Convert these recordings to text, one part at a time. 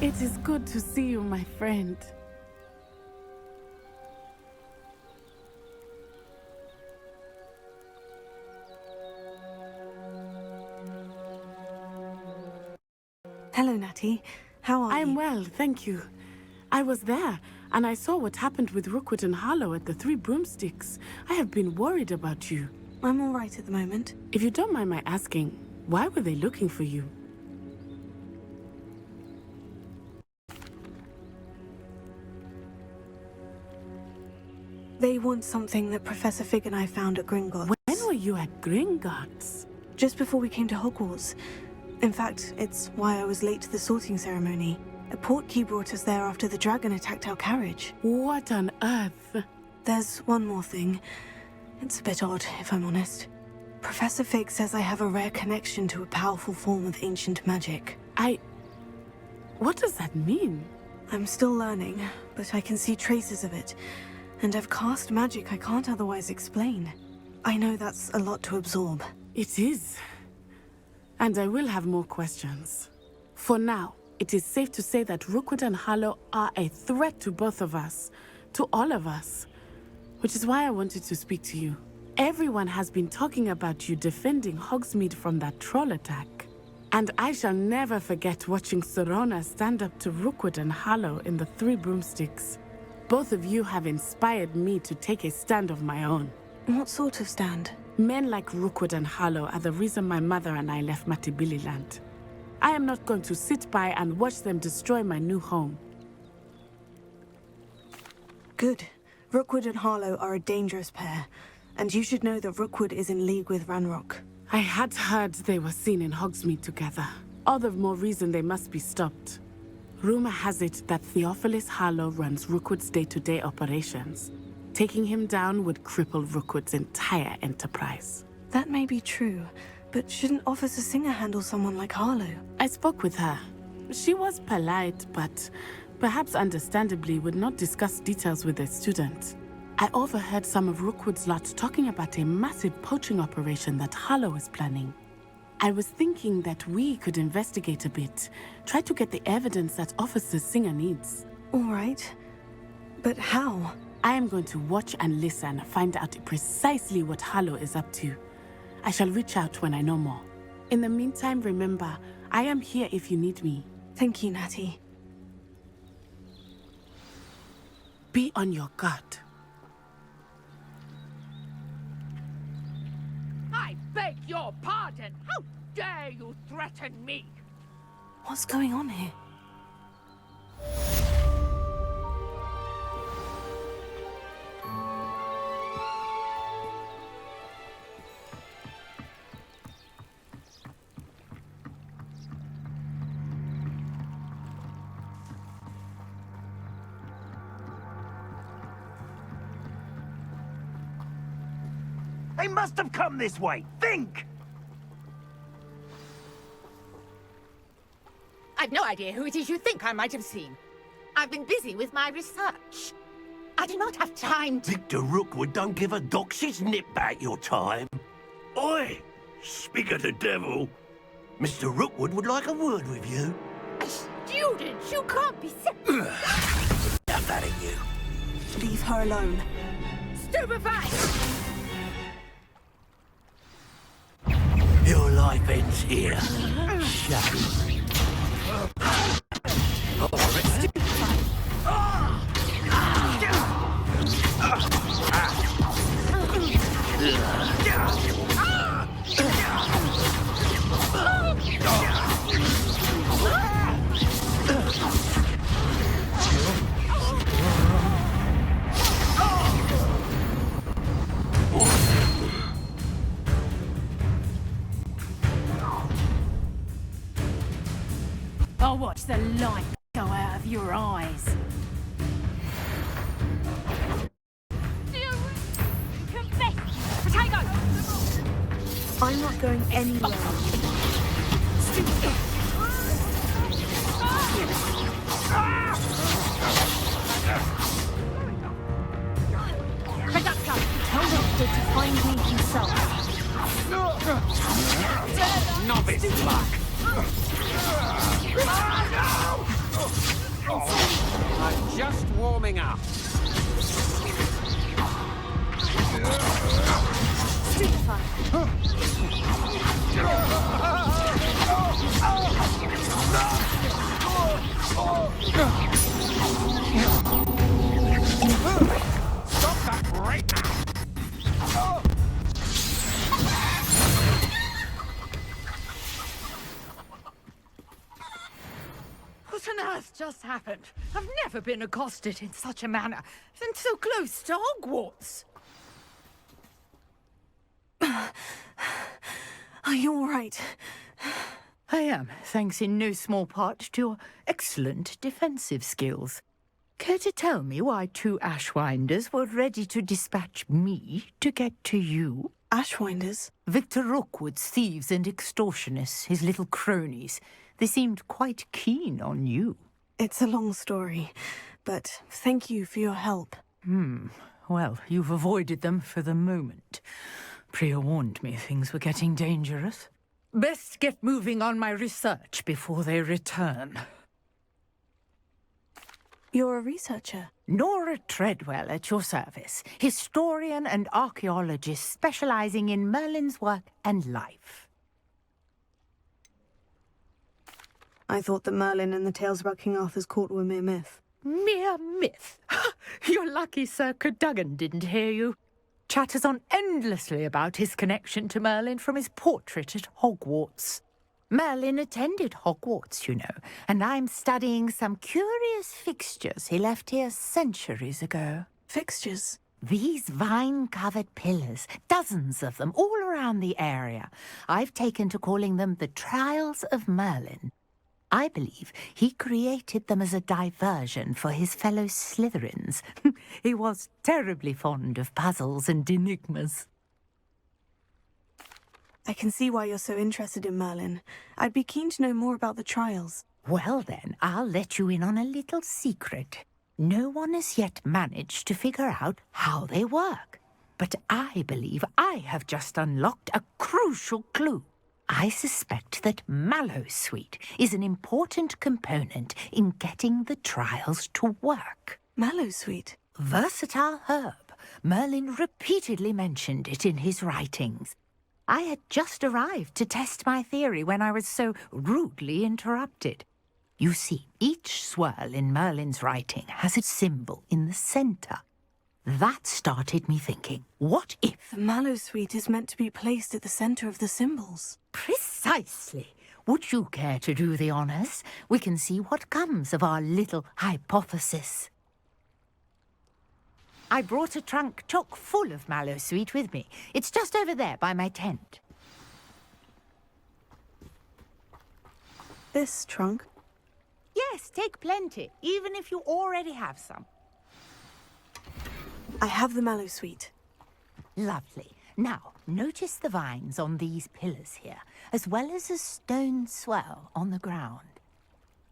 It is good to see you, my friend. Hello, Natty. How are you? I'm well, thank you. I was there, and I saw what happened with Rookwood and Harlow at the Three Broomsticks. I have been worried about you. I'm all right at the moment. If you don't mind my asking, why were they looking for you? They want something that Professor Fig and I found at Gringotts. When were you at Gringotts? Just before we came to Hogwarts. In fact, it's why I was late to the sorting ceremony. A portkey brought us there after the dragon attacked our carriage. What on earth? There's one more thing. It's a bit odd, if I'm honest. Professor Fig says I have a rare connection to a powerful form of ancient magic. What does that mean? I'm still learning, but I can see traces of it. And I've cast magic I can't otherwise explain. I know that's a lot to absorb. It is. And I will have more questions. For now, it is safe to say that Rookwood and Harlow are a threat to both of us. To all of us. Which is why I wanted to speak to you. Everyone has been talking about you defending Hogsmeade from that troll attack. And I shall never forget watching Sorona stand up to Rookwood and Harlow in the Three Broomsticks. Both of you have inspired me to take a stand of my own. What sort of stand? Men like Rookwood and Harlow are the reason my mother and I left Matibili-land. I am not going to sit by and watch them destroy my new home. Good. Rookwood and Harlow are a dangerous pair. And you should know that Rookwood is in league with Ranrock. I had heard they were seen in Hogsmeade together. All the more reason they must be stopped. Rumor has it that Theophilus Harlow runs Rookwood's day-to-day operations. Taking him down would cripple Rookwood's entire enterprise. That may be true, but shouldn't Officer Singer handle someone like Harlow? I spoke with her. She was polite, but perhaps understandably would not discuss details with a student. I overheard some of Rookwood's lot talking about a massive poaching operation that Harlow is planning. I was thinking that we could investigate a bit, try to get the evidence that Officer Singer needs. All right. But how? I am going to watch and listen, find out precisely what Harlow is up to. I shall reach out when I know more. In the meantime, remember, I am here if you need me. Thank you, Natty. Be on your guard. I beg your pardon! How dare you threaten me? What's going on here? They must have come this way. Think! I've no idea who it is you think I might have seen. I've been busy with my research. I do not have time to... Victor Rookwood don't give a doxy's nip back your time. Oi! Speak of the devil. Mr. Rookwood would like a word with you. A student! You can't be Have that in you. Leave her alone. stupefied! Your life ends here. Shut. I'll watch the light go out of your eyes. Confess! Potato! I'm not going anywhere. Conductor, tell Victor to find me himself. Novice luck. I'm just warming up. Stop that right now! What on earth just happened? I've never been accosted in such a manner, and so close to Hogwarts. Are you all right? I am, thanks in no small part to your excellent defensive skills. Care to tell me why two Ashwinders were ready to dispatch me to get to you? Ashwinders? Victor Rookwood's thieves and extortionists, his little cronies. They seemed quite keen on you. It's a long story, but thank you for your help. Well, you've avoided them for the moment. Priya warned me things were getting dangerous. Best get moving on my research before they return. You're a researcher? Nora Treadwell at your service, historian and archaeologist specializing in Merlin's work and life. I thought that Merlin and the tales about King Arthur's court were mere myth. Mere myth? You're lucky Sir Cadogan didn't hear you. Chatters on endlessly about his connection to Merlin from his portrait at Hogwarts. Merlin attended Hogwarts, you know, and I'm studying some curious fixtures he left here centuries ago. Fixtures? These vine-covered pillars, dozens of them, all around the area. I've taken to calling them the Trials of Merlin. I believe he created them as a diversion for his fellow Slytherins. He was terribly fond of puzzles and enigmas. I can see why you're so interested in Merlin. I'd be keen to know more about the trials. Well then, I'll let you in on a little secret. No one has yet managed to figure out how they work. But I believe I have just unlocked a crucial clue. I suspect that Mallowsweet is an important component in getting the trials to work. Mallowsweet? Versatile herb. Merlin repeatedly mentioned it in his writings. I had just arrived to test my theory when I was so rudely interrupted. You see, each swirl in Merlin's writing has a symbol in the centre. That started me thinking, what if... The Mallowsweet is meant to be placed at the centre of the symbols. Precisely. Would you care to do the honours? We can see what comes of our little hypothesis. I brought a trunk chock full of Mallowsweet with me. It's just over there by my tent. This trunk? Yes, take plenty, even if you already have some. I have the Mallowsweet. Lovely. Now, notice the vines on these pillars here, as well as a stone swell on the ground.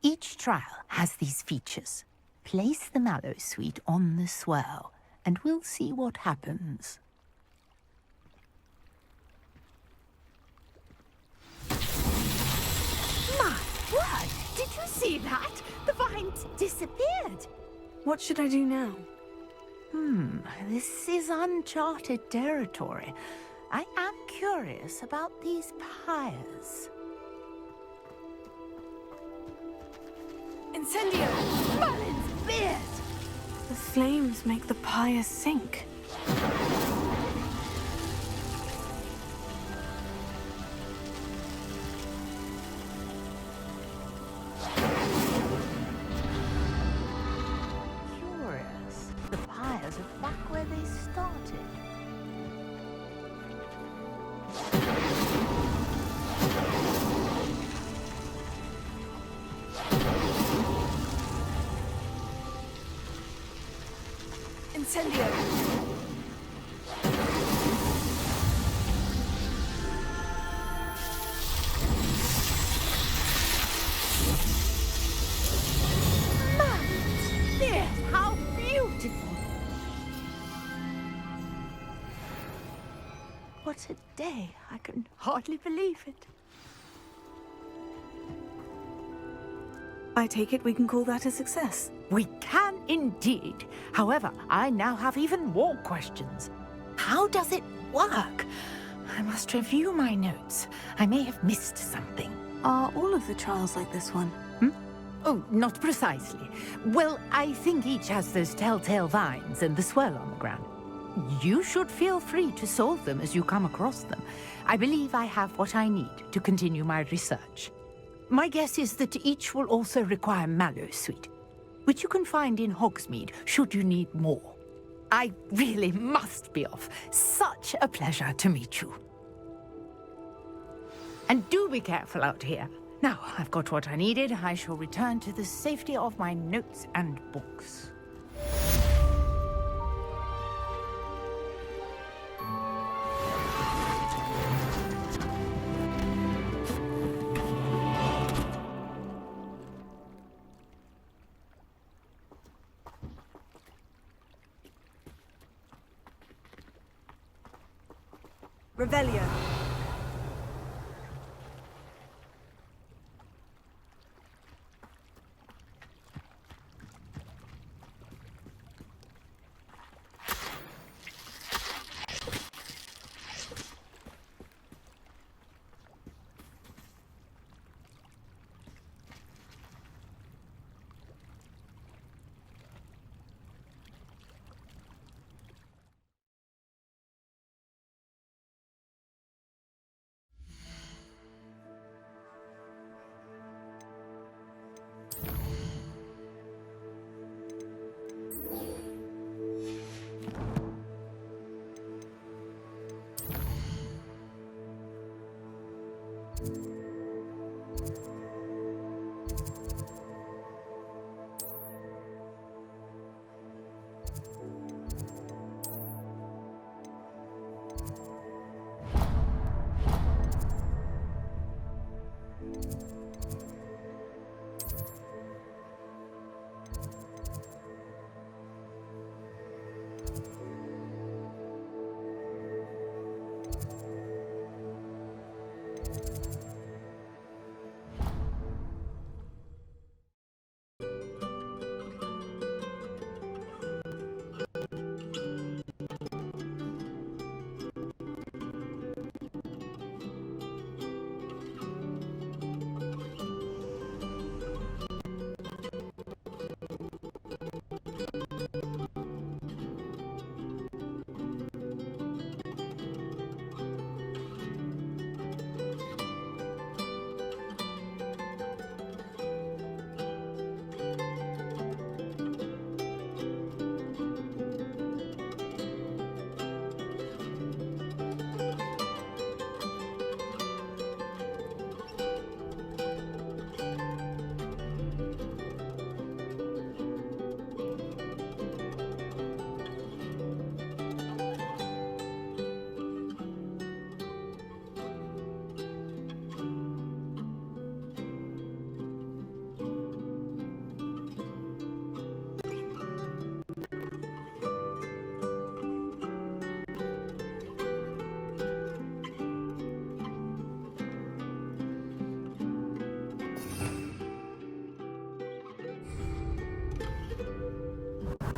Each trial has these features. Place the Mallowsweet on the swell, and we'll see what happens. My word! Did you see that? The vines disappeared. What should I do now? This is uncharted territory. I am curious about these pyres. Incendio! Merlin's beard! The flames make the pyre sink. Curious. The pyres are back where they started. Incendio! Merlin's beard! How beautiful! What a day! I can hardly believe it. I take it we can call that a success. We can indeed. However, I now have even more questions. How does it work? I must review my notes. I may have missed something. Are all of the trials like this one? Oh, not precisely. Well, I think each has those telltale vines and the swirl on the ground. You should feel free to solve them as you come across them. I believe I have what I need to continue my research. My guess is that each will also require mallow sweet, which you can find in Hogsmeade should you need more. I really must be off. Such a pleasure to meet you. And do be careful out here. Now, I've got what I needed. I shall return to the safety of my notes and books. Revelio.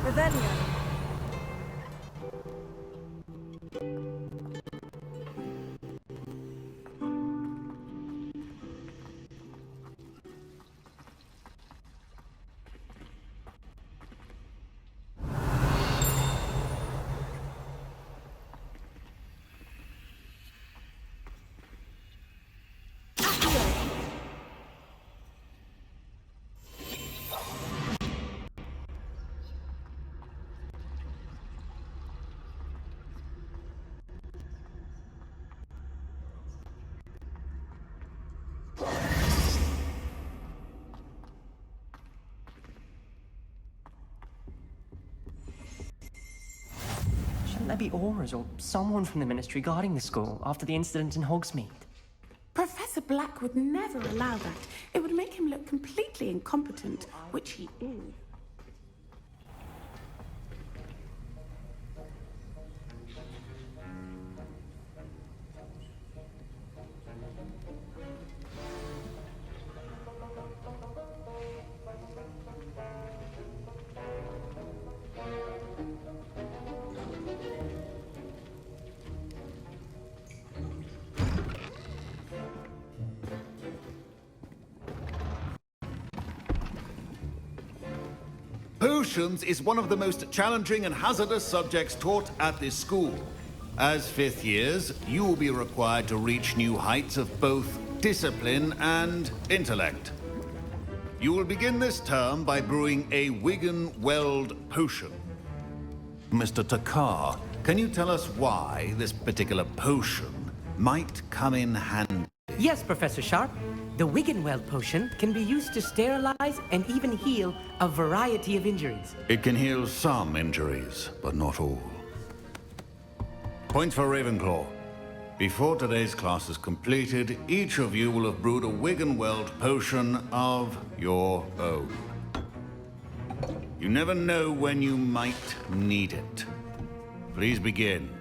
Revelio. Shouldn't there be auras or someone from the Ministry guarding the school after the incident in Hogsmeade? Professor Black would never allow that. It would make him look completely incompetent, which he is. Potions is one of the most challenging and hazardous subjects taught at this school. As fifth years, you will be required to reach new heights of both discipline and intellect. You will begin this term by brewing a Wigan-Weld potion. Mr. Takar, can you tell us why this particular potion might come in handy? Yes, Professor Sharp. The Wiggenweld potion can be used to sterilize and even heal a variety of injuries. It can heal some injuries, but not all. Points for Ravenclaw. Before today's class is completed, each of you will have brewed a Wiggenweld potion of your own. You never know when you might need it. Please begin.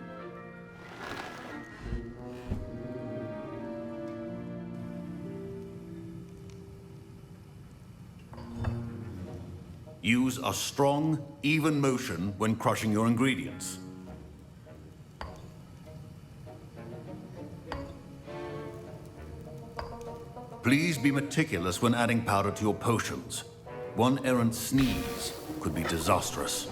Use a strong, even motion when crushing your ingredients. Please be meticulous when adding powder to your potions. One errant sneeze could be disastrous.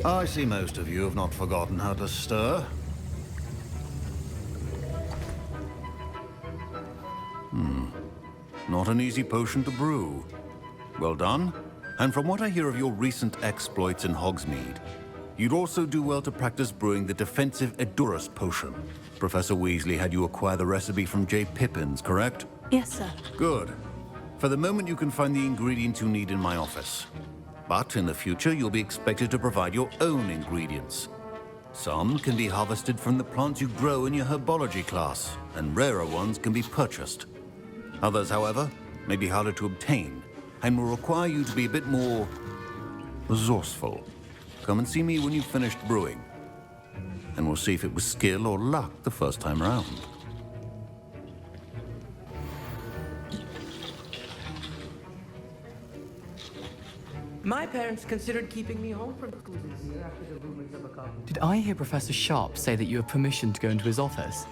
I see most of you have not forgotten how to stir. Not an easy potion to brew. Well done. And from what I hear of your recent exploits in Hogsmeade, you'd also do well to practice brewing the defensive Edurus potion. Professor Weasley had you acquire the recipe from J. Pippin's, correct? Yes, sir. Good. For the moment, you can find the ingredients you need in my office. But in the future, you'll be expected to provide your own ingredients. Some can be harvested from the plants you grow in your herbology class, and rarer ones can be purchased. Others, however, may be harder to obtain, and will require you to be a bit more resourceful. Come and see me when you've finished brewing, and we'll see if it was skill or luck the first time around. My parents considered keeping me home from school this year after the rumors of a car. Did I hear Professor Sharp say that you have permission to go into his office?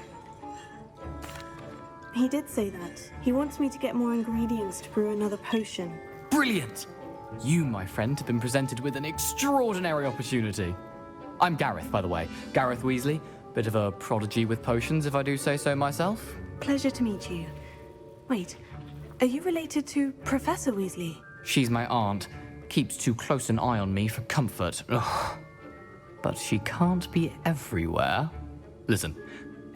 He did say that. He wants me to get more ingredients to brew another potion. Brilliant! You, my friend, have been presented with an extraordinary opportunity. I'm Gareth, by the way. Gareth Weasley. Bit of a prodigy with potions, if I do say so myself. Pleasure to meet you. Wait, are you related to Professor Weasley? She's my aunt. Keeps too close an eye on me for comfort. Ugh. But she can't be everywhere. Listen,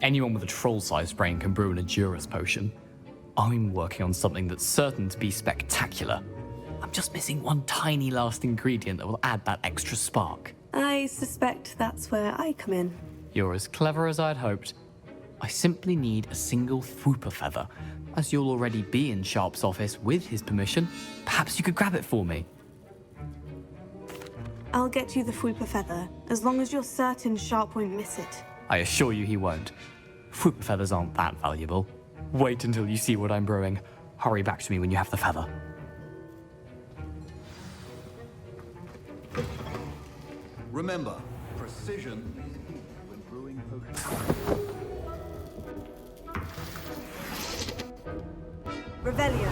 anyone with a troll-sized brain can brew an Edurus potion. I'm working on something that's certain to be spectacular. I'm just missing one tiny last ingredient that will add that extra spark. I suspect that's where I come in. You're as clever as I'd hoped. I simply need a single Fwooper feather. As you'll already be in Sharp's office with his permission, perhaps you could grab it for me. I'll get you the Fwooper feather, as long as you're certain Sharp won't miss it. I assure you he won't. Fwooper feathers aren't that valuable. Wait until you see what I'm brewing. Hurry back to me when you have the feather. Remember, precision is key when brewing potions. Revelio.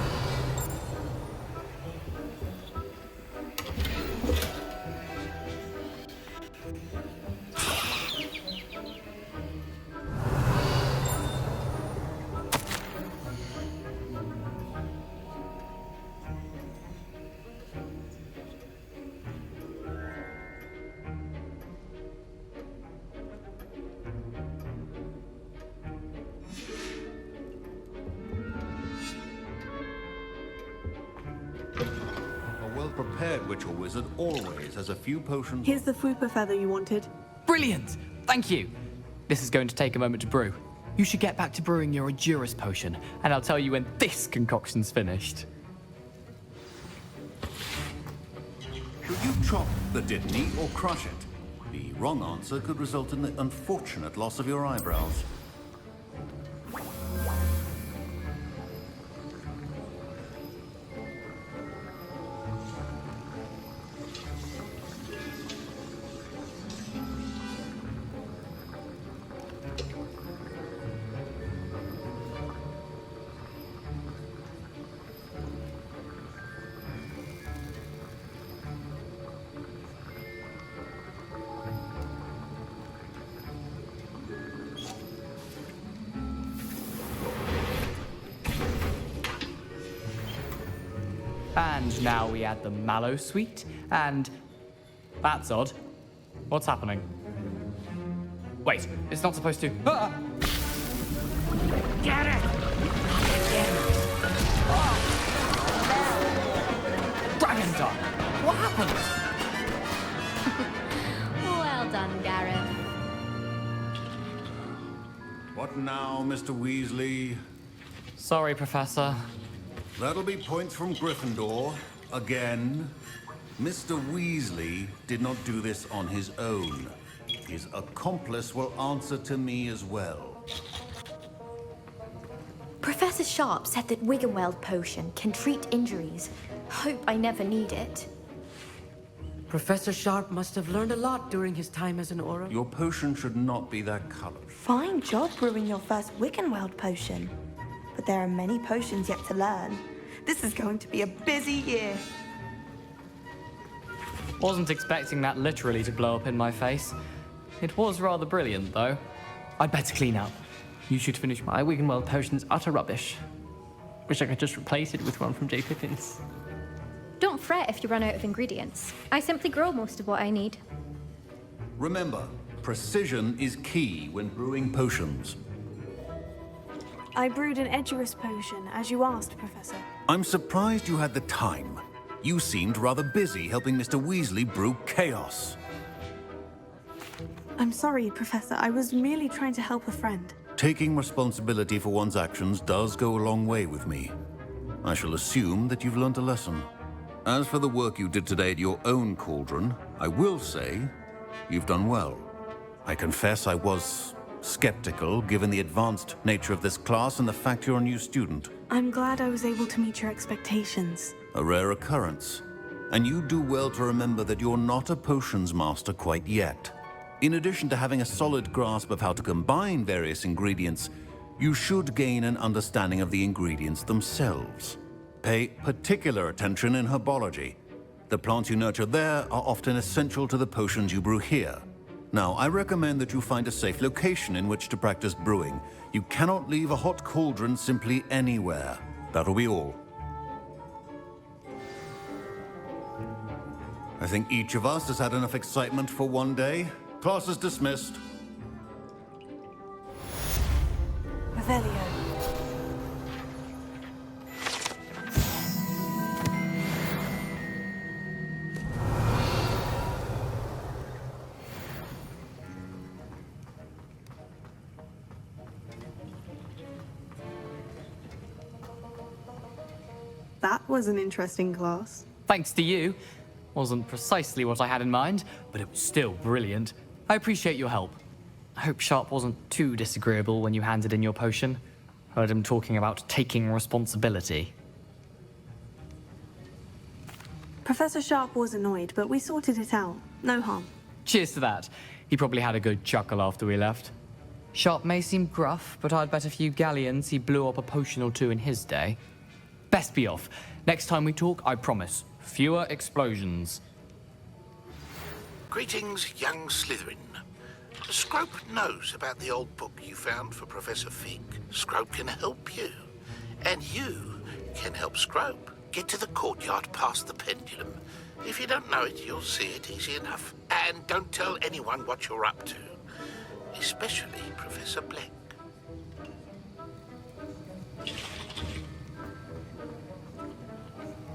Prepared witch or wizard always has a few potions. Here's the Fwooper feather you wanted. Brilliant! Thank you! This is going to take a moment to brew. You should get back to brewing your Edurus potion, and I'll tell you when this concoction's finished. chop the didn't eat or crush it? The wrong answer could result in the unfortunate loss of your eyebrows. And now we add the mallow sweet, and that's odd. What's happening? Wait, it's not supposed to. Ah! Get it! Dragon Dog! What happened? Well done, Gareth. What now, Mr. Weasley? Sorry, Professor. That'll be points from Gryffindor. Again. Mr. Weasley did not do this on his own. His accomplice will answer to me as well. Professor Sharp said that Wiggenweld potion can treat injuries. Hope I never need it. Professor Sharp must have learned a lot during his time as an Auror. Your potion should not be that colored. Fine job brewing your first Wiggenweld potion. But there are many potions yet to learn. This is going to be a busy year. Wasn't expecting that literally to blow up in my face. It was rather brilliant, though. I'd better clean up. You should finish my Wiggenweld potion's utter rubbish. Wish I could just replace it with one from J. Pippin's. Don't fret if you run out of ingredients. I simply grow most of what I need. Remember, precision is key when brewing potions. I brewed an Edurus potion, as you asked, Professor. I'm surprised you had the time. You seemed rather busy helping Mr. Weasley brew chaos. I'm sorry, Professor. I was merely trying to help a friend. Taking responsibility for one's actions does go a long way with me. I shall assume that you've learnt a lesson. As for the work you did today at your own cauldron, I will say you've done well. I confess I was skeptical, given the advanced nature of this class and the fact you're a new student. I'm glad I was able to meet your expectations. A rare occurrence. And you do well to remember that you're not a potions master quite yet. In addition to having a solid grasp of how to combine various ingredients, you should gain an understanding of the ingredients themselves. Pay particular attention in herbology. The plants you nurture there are often essential to the potions you brew here. Now, I recommend that you find a safe location in which to practice brewing. You cannot leave a hot cauldron simply anywhere. That'll be all. I think each of us has had enough excitement for one day. Class is dismissed. Revelio. That was an interesting class. Thanks to you. Wasn't precisely what I had in mind, but it was still brilliant. I appreciate your help. I hope Sharp wasn't too disagreeable when you handed in your potion. Heard him talking about taking responsibility. Professor Sharp was annoyed, but we sorted it out. No harm. Cheers to that. He probably had a good chuckle after we left. Sharp may seem gruff, but I'd bet a few galleons he blew up a potion or two in his day. Best be off. Next time we talk, I promise, fewer explosions. Greetings, young Slytherin. Scrope knows about the old book you found for Professor Fig. Scrope can help you. And you can help Scrope. Get to the courtyard past the pendulum. If you don't know it, you'll see it easy enough. And don't tell anyone what you're up to. Especially Professor Black.